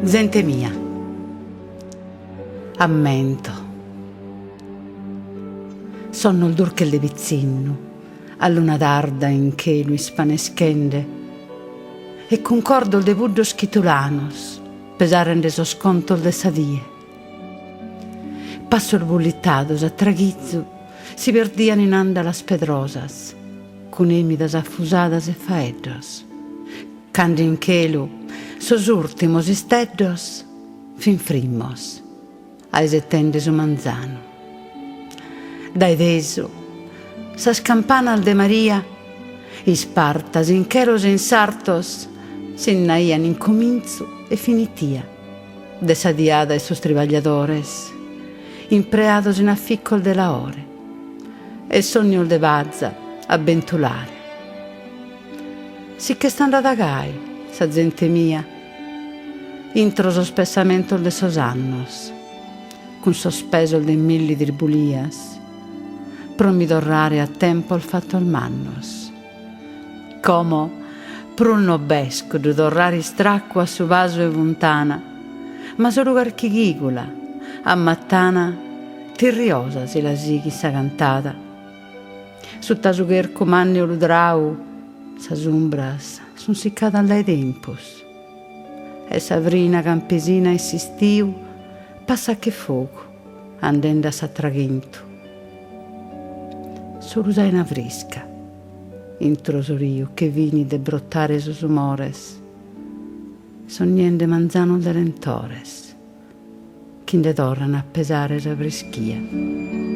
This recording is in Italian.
Gente mia, ammento, sonno il durchel de vizzinnu, a luna tarda in che lui spaneschende, e concordo il de buddos chitulanos, pesaren de sosconto de sadie. Passo il bullittados a traghizzu, si perdian in anda las pedrosas, con emidas affusadas e faeddos. Candi in chelu, sos ultimos isteddos, fin frimmos, ai settende su manzano. Dai desu, sas campanas de Maria, ispartas in chelos e in sartos, s'innaian in cominzu e finitia, de sa diada e sos tribagliadores, impreados in afficcol de la ore, e sognol de bazza a bentulare. Sicché stan radagai, sa gente mia, intro sospessamento de sos annos, cun sospeso de milli tribulias, pro mi dorrare a tempo il fatto al mannos. Como prunno besco de dorrare stracqua su vaso e vuntana, ma solo carchigigula, a mattana tirriosa si la sighi sa cantata. Su tasugher comanni o ludrau, sas umbras sun siccata all'ai tempus, e savrina campesina insistiu, passa che fuoco, andenda s'attraghintu. Solo usai una frisca, intro soriu che vini de brottare sus umores, sognende manzano de lentores, chinde torrano a pesare sa freschia.